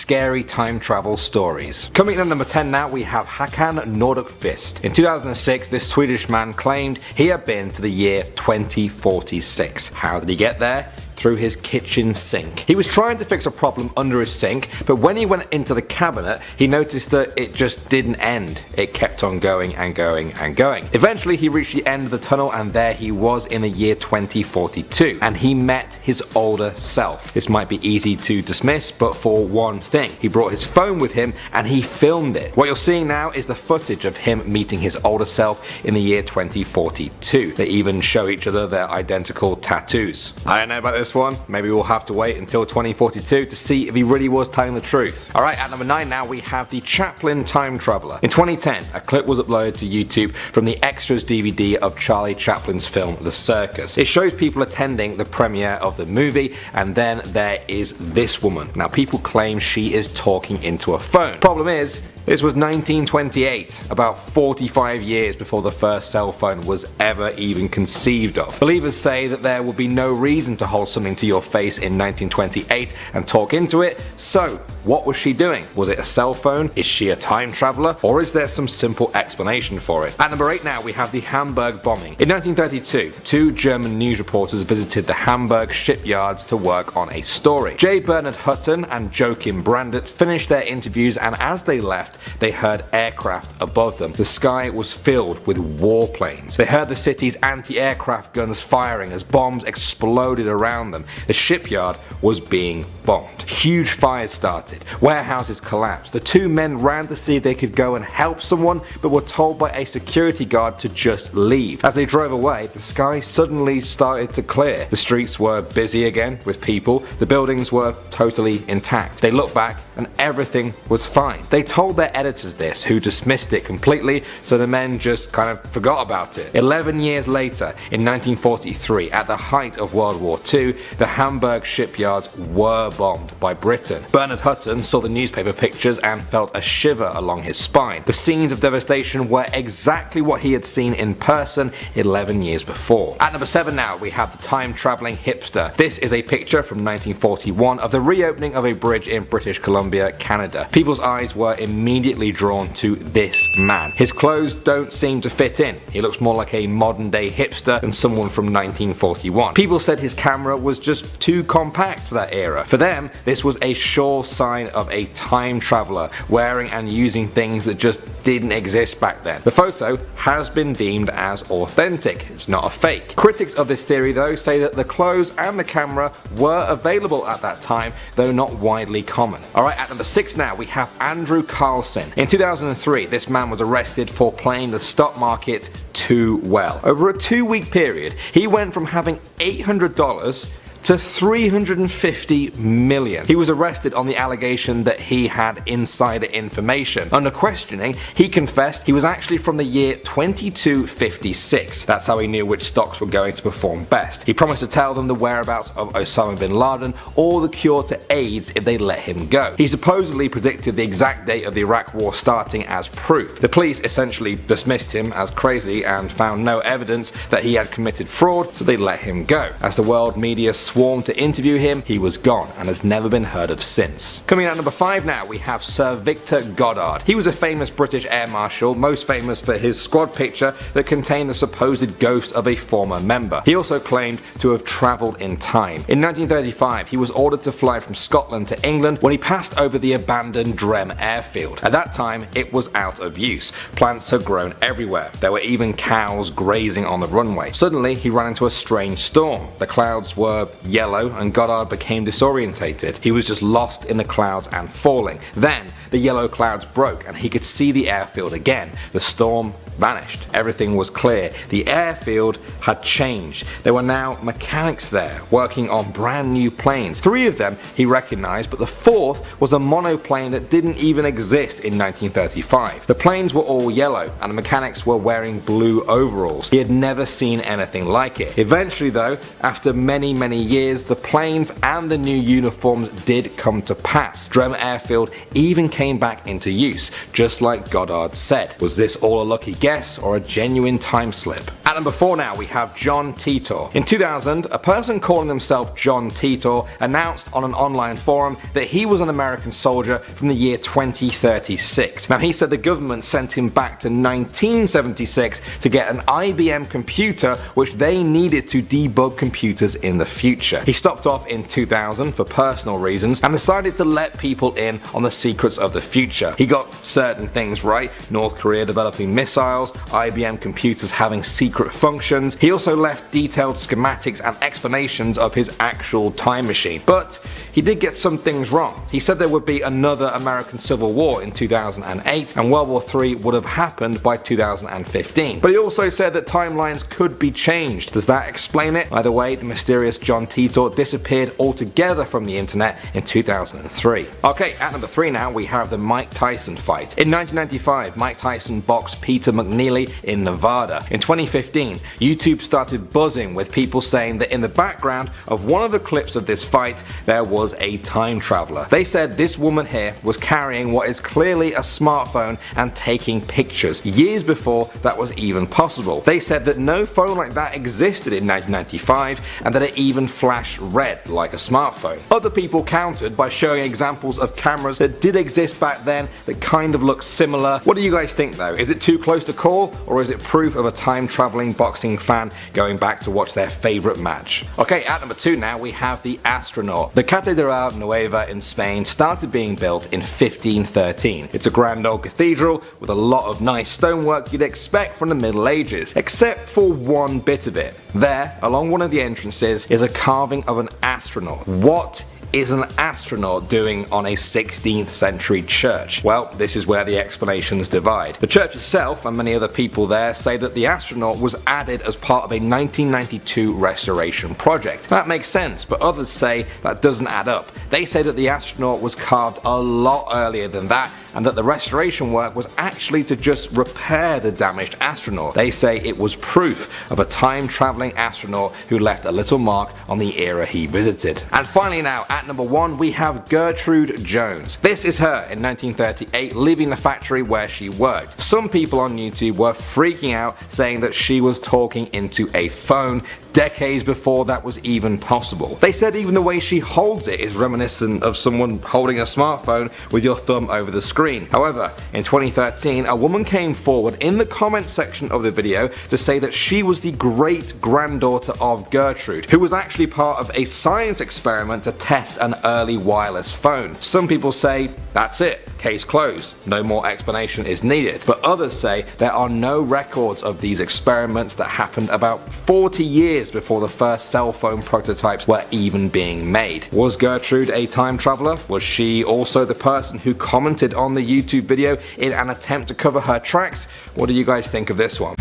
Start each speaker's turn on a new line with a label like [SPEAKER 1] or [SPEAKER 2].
[SPEAKER 1] scary time travel stories. Coming in at number 10 now, we have Håkan Nordqvist. In 2006, this Swedish man claimed he had been to the year 2046. How did he get there? Through his kitchen sink. He was trying to fix a problem under his sink, but when he went into the cabinet, he noticed that it just didn't end. It kept on going and going and going. Eventually, he reached the end of the tunnel, and there he was in the year 2042, and he met his older self. This might be easy to dismiss, but for one thing, he brought his phone with him and he filmed it. What you're seeing now is the footage of him meeting his older self in the year 2042. They even show each other their identical tattoos. I don't know about this one. Maybe we'll have to wait until 2042 to see if he really was telling the truth. Alright, at number 9 now, we have the Chaplin Time Traveler. In 2010, a clip was uploaded to YouTube from the Extras DVD of Charlie Chaplin's film The Circus. It shows people attending the premiere of the movie, and then there is this woman. Now, people claim she is talking into a phone. Problem is, this was 1928, about 45 years before the first cell phone was ever even conceived of. Believers say that there would be no reason to hold something to your face in 1928 and talk into it, so what was she doing? Was it a cell phone? Is she a time traveler? Or is there some simple explanation for it? At number 8 now, we have the Hamburg bombing. In 1932, two German news reporters visited the Hamburg shipyards to work on a story. J. Bernard Hutton and Joachim Brandt finished their interviews, and as they left, they heard aircraft above them. The sky was filled with warplanes. They heard the city's anti-aircraft guns firing as bombs exploded around them. The shipyard was being bombed. Huge fires started. Warehouses collapsed. The two men ran to see if they could go and help someone, but were told by a security guard to just leave. As they drove away, the sky suddenly started to clear. The streets were busy again with people. The buildings were totally intact. They looked back and everything was fine. They told their editors this, who dismissed it completely, so the men just kind of forgot about it. 11 years later, in 1943, at the height of World War II, the Hamburg shipyards were bombed by Britain. Bernard Hutton saw the newspaper pictures and felt a shiver along his spine. The scenes of devastation were exactly what he had seen in person 11 years before. At number 7 now, we have the time-traveling hipster. This is a picture from 1941 of the reopening of a bridge in British Columbia, Canada. People's eyes were immediately drawn to this man. His clothes don't seem to fit in. He looks more like a modern day hipster than someone from 1941. People said his camera was just too compact for that era. For them, this was a sure sign of a time traveler wearing and using things that just didn't exist back then. The photo has been deemed as authentic. It's not a fake. Critics of this theory though say that the clothes and the camera were available at that time, though not widely common. Alright, at number 6 now, we have Andrew Carlson. In 2003, this man was arrested for playing the stock market too well. Over a 2-week period, he went from having $800 to $350 million. He was arrested on the allegation that he had insider information. Under questioning, he confessed he was actually from the year 2256. That's how he knew which stocks were going to perform best. He promised to tell them the whereabouts of Osama bin Laden or the cure to AIDS if they let him go. He supposedly predicted the exact date of the Iraq war starting as proof. The police essentially dismissed him as crazy and found no evidence that he had committed fraud, so they let him go. As the world media swarmed to interview him, he was gone and has never been heard of since. Coming out at number 5 now, we have Sir Victor Goddard. He was a famous British air marshal, most famous for his squad picture that contained the supposed ghost of a former member. He also claimed to have travelled in time. In 1935, he was ordered to fly from Scotland to England when he passed over the abandoned Drem airfield. At that time, it was out of use. Plants had grown everywhere. There were even cows grazing on the runway. Suddenly, he ran into a strange storm. The clouds were yellow and Goddard became disorientated. He was just lost in the clouds and falling. Then the yellow clouds broke and he could see the airfield again. The storm vanished. Everything was clear. The airfield had changed. There were now mechanics there working on brand new planes. 3 of them he recognized, but the 4th was a monoplane that didn't even exist in 1935. The planes were all yellow and the mechanics were wearing blue overalls. He had never seen anything like it. Eventually though, after many years, the planes and the new uniforms did come to pass. Drem Airfield even came back into use, just like Goddard said. Was this all a lucky guess or a genuine time slip? At number 4 now, we have John Titor. In 2000, a person calling himself John Titor announced on an online forum that he was an American soldier from the year 2036. Now, he said the government sent him back to 1976 to get an IBM computer which they needed to debug computers in the future. He stopped off in 2000 for personal reasons and decided to let people in on the secrets of the future. He got certain things right: North Korea developing missiles, IBM computers having secret functions. He also left detailed schematics and explanations of his actual time machine. But he did get some things wrong. He said there would be another American Civil War in 2008 and World War III would have happened by 2015. But he also said that timelines could be changed. Does that explain it? Either way, the mysterious John Titor disappeared altogether from the internet in 2003. Okay, at number 3 now, we have the Mike Tyson fight. In 1995, Mike Tyson boxed Peter McNeely in Nevada. In 2015, YouTube started buzzing with people saying that in the background of one of the clips of this fight, there was a time traveler. They said this woman here was carrying what is clearly a smartphone and taking pictures, years before that was even possible. They said that no phone like that existed in 1995 and that it even flashed red like a smartphone. Other people countered by showing examples of cameras that did exist back then that kind of look similar. What do you guys think though? Is it too close to call, or is it proof of a time traveling boxing fan going back to watch their favorite match? Okay, at number 2 now, we have the astronaut. The Catedral Nueva in Spain started being built in 1513. It's a grand old cathedral with a lot of nice stonework you'd expect from the Middle Ages, except for one bit of it. There, along one of the entrances, is a carving of an astronaut. What is an astronaut doing on a 16th century church? Well, this is where the explanations divide. The church itself and many other people there say that the astronaut was added as part of a 1992 restoration project. That makes sense, but others say that doesn't add up. They say that the astronaut was carved a lot earlier than that, and that the restoration work was actually to just repair the damaged astronaut. They say it was proof of a time-traveling astronaut who left a little mark on the era he visited. And finally now, at number 1, we have Gertrude Jones. This is her in 1938 leaving the factory where she worked. Some people on YouTube were freaking out, saying that she was talking into a phone decades before that was even possible. They said even the way she holds it is reminiscent of someone holding a smartphone with your thumb over the screen. However, in 2013, a woman came forward in the comment section of the video to say that she was the great-granddaughter of Gertrude, who was actually part of a science experiment to test an early wireless phone. Some people say, that's it, case closed, no more explanation is needed. But others say there are no records of these experiments that happened about 40 years before the first cell phone prototypes were even being made. Was Gertrude a time traveler? Was she also the person who commented on the YouTube video in an attempt to cover her tracks? What do you guys think of this one?